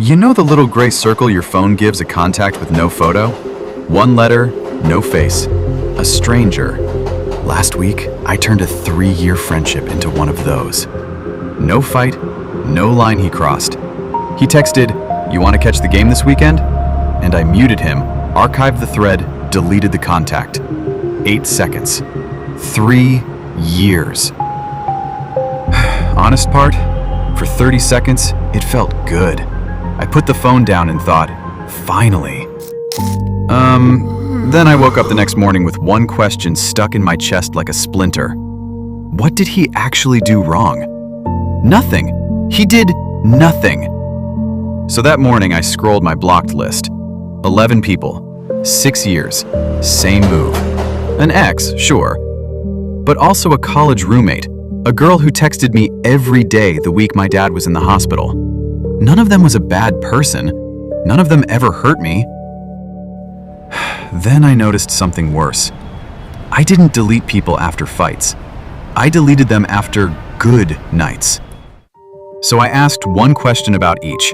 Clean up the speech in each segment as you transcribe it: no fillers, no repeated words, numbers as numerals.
You know the little gray circle your phone gives a contact with no photo? One letter, no face. A stranger. Last week, I turned a 3-year friendship into one of those. No fight, no line he crossed. He texted, "You want to catch the game this weekend?" And I muted him, archived the thread, deleted the contact. 8 seconds. 3 years. Honest part? For 30 seconds, it felt good. I put the phone down and thought, finally. Then I woke up the next morning with one question stuck in my chest like a splinter. What did he actually do wrong? Nothing. He did nothing. So that morning I scrolled my blocked list. 11 people, 6 years, same move. An ex, sure, but also a college roommate, a girl who texted me every day the week my dad was in the hospital. None of them was a bad person. None of them ever hurt me. Then I noticed something worse. I didn't delete people after fights. I deleted them after good nights. So I asked one question about each.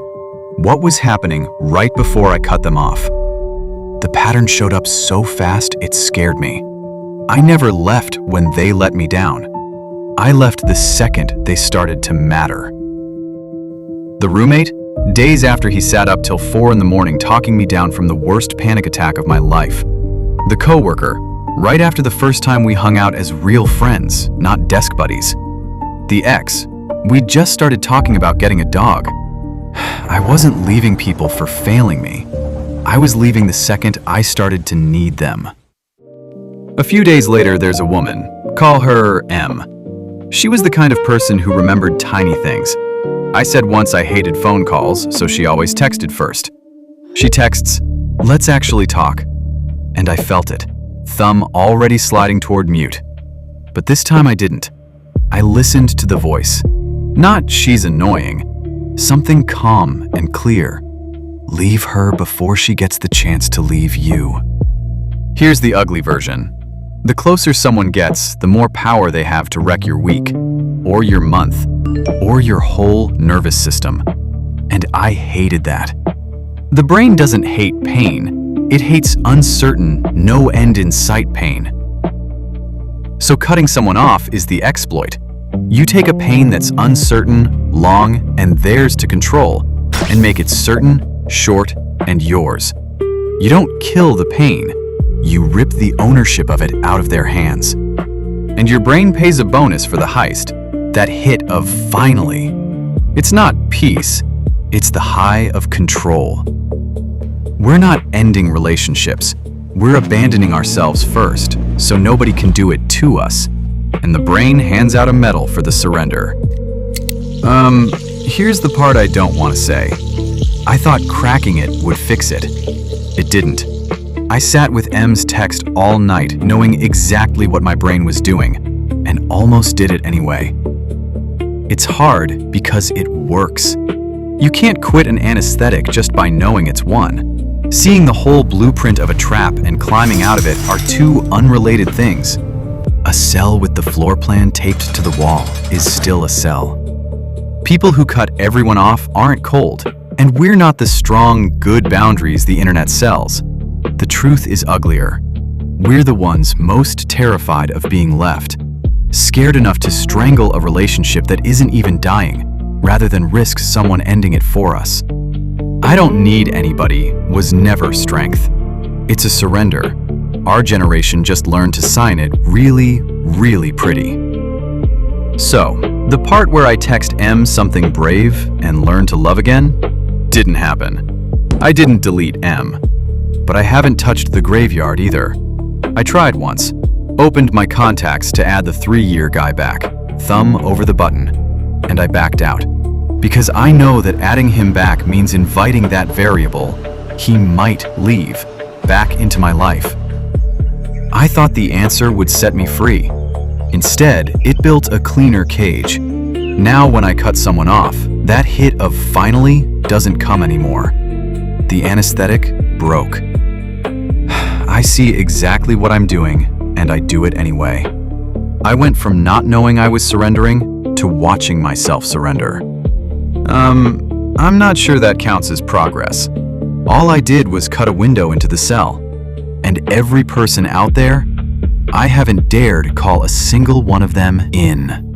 What was happening right before I cut them off? The pattern showed up so fast it scared me. I never left when they let me down. I left the second they started to matter. The roommate? Days after he sat up till 4 in the morning talking me down from the worst panic attack of my life. The coworker, right after the first time we hung out as real friends, not desk buddies. The ex, we'd just started talking about getting a dog. I wasn't leaving people for failing me. I was leaving the second I started to need them. A few days later, there's a woman. Call her M. She was the kind of person who remembered tiny things. I said once I hated phone calls, so she always texted first. She texts, "Let's actually talk." And I felt it, thumb already sliding toward mute. But this time I didn't. I listened to the voice. Not "she's annoying," something calm and clear. Leave her before she gets the chance to leave you. Here's the ugly version. The closer someone gets, the more power they have to wreck your week, or your month, or your whole nervous system. And I hated that. The brain doesn't hate pain. It hates uncertain, no end in sight pain. So cutting someone off is the exploit. You take a pain that's uncertain, long, and theirs to control, and make it certain, short, and yours. You don't kill the pain. You rip the ownership of it out of their hands. And your brain pays a bonus for the heist, that hit of finally. It's not peace, it's the high of control. We're not ending relationships. We're abandoning ourselves first, so nobody can do it to us. And the brain hands out a medal for the surrender. Here's the part I don't want to say. I thought cracking it would fix it. It didn't. I sat with M's text all night, knowing exactly what my brain was doing, and almost did it anyway. It's hard because it works. You can't quit an anesthetic just by knowing it's one. Seeing the whole blueprint of a trap and climbing out of it are two unrelated things. A cell with the floor plan taped to the wall is still a cell. People who cut everyone off aren't cold, and we're not the strong, good boundaries the internet sells. The truth is uglier. We're the ones most terrified of being left, scared enough to strangle a relationship that isn't even dying, rather than risk someone ending it for us. "I don't need anybody" was never strength. It's a surrender. Our generation just learned to sign it really, really pretty. So, the part where I text M something brave and learn to love again didn't happen. I didn't delete M. But I haven't touched the graveyard either. I tried once, opened my contacts to add the 3-year guy back, thumb over the button, and I backed out. Because I know that adding him back means inviting that variable, he might leave, back into my life. I thought the answer would set me free. Instead, it built a cleaner cage. Now when I cut someone off, that hit of finally doesn't come anymore. The anesthetic broke. I see exactly what I'm doing, and I do it anyway. I went from not knowing I was surrendering to watching myself surrender. I'm not sure that counts as progress. All I did was cut a window into the cell. And every person out there, I haven't dared call a single one of them in.